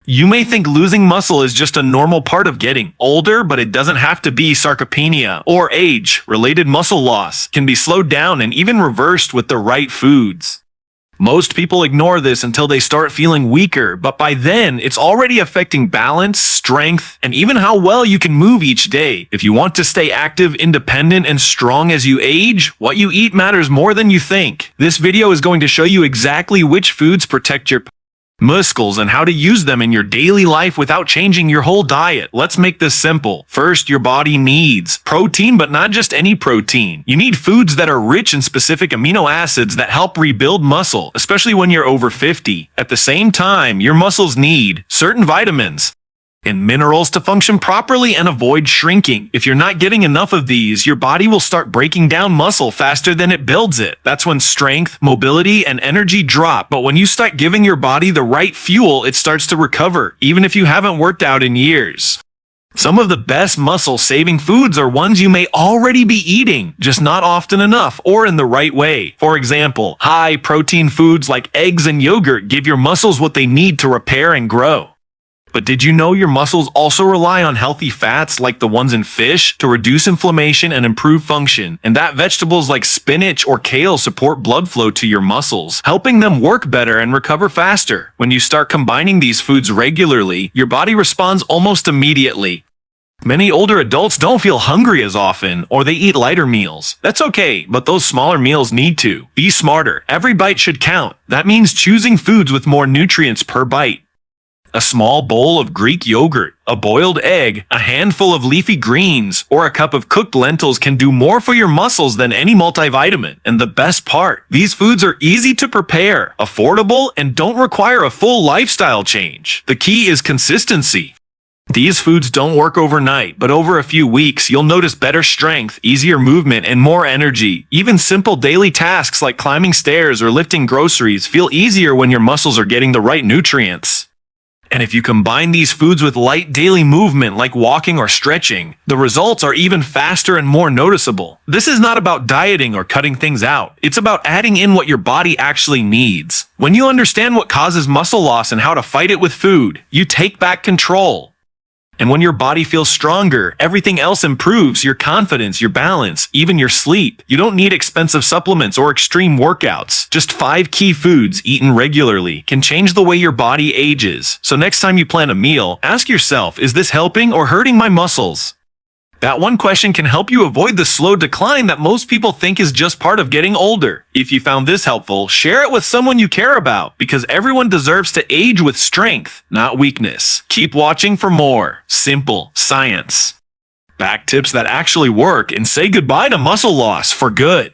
You may think losing muscle is just a normal part of getting older, but it doesn't have to be. Sarcopenia, or age-related muscle loss, can be slowed down and even reversed with the right foods. Most people ignore this until they start feeling weaker, but by then, it's already affecting balance, strength, and even how well you can move each day. If you want to stay active, independent, and strong as you age, what you eat matters more than you think. This video is going to show you exactly which foods protect your muscles and how to use them in your daily life without changing your whole diet. Let's make this simple. First, your body needs protein, but not just any protein. You need foods that are rich in specific amino acids that help rebuild muscle, especially when you're over 50. At the same time, your muscles need certain vitamins and minerals to function properly and avoid shrinking. If you're not getting enough of these, your body will start breaking down muscle faster than it builds it. That's when strength, mobility, and energy drop. But when you start giving your body the right fuel, it starts to recover, even if you haven't worked out in years. Some of the best muscle-saving foods are ones you may already be eating, just not often enough or in the right way. For example, high-protein foods like eggs and yogurt give your muscles what they need to repair and grow. But did you know your muscles also rely on healthy fats like the ones in fish to reduce inflammation and improve function, and that vegetables like spinach or kale support blood flow to your muscles, helping them work better and recover faster. When you start combining these foods regularly, your body responds almost immediately. Many older adults don't feel hungry as often, or they eat lighter meals. That's okay, but those smaller meals need to be smarter. Every bite should count. That means choosing foods with more nutrients per bite. A small bowl of Greek yogurt, a boiled egg, a handful of leafy greens, or a cup of cooked lentils can do more for your muscles than any multivitamin. And the best part, these foods are easy to prepare, affordable, and don't require a full lifestyle change. The key is consistency. These foods don't work overnight, but over a few weeks, you'll notice better strength, easier movement, and more energy. Even simple daily tasks like climbing stairs or lifting groceries feel easier when your muscles are getting the right nutrients. And if you combine these foods with light daily movement like walking or stretching, the results are even faster and more noticeable. This is not about dieting or cutting things out. It's about adding in what your body actually needs. When you understand what causes muscle loss and how to fight it with food, you take back control. And when your body feels stronger, everything else improves: your confidence, your balance, even your sleep. You don't need expensive supplements or extreme workouts. Just 5 key foods eaten regularly can change the way your body ages. So next time you plan a meal, ask yourself, is this helping or hurting my muscles? That one question can help you avoid the slow decline that most people think is just part of getting older. If you found this helpful, share it with someone you care about, because everyone deserves to age with strength, not weakness. Keep watching for more simple science back tips that actually work, and say goodbye to muscle loss for good.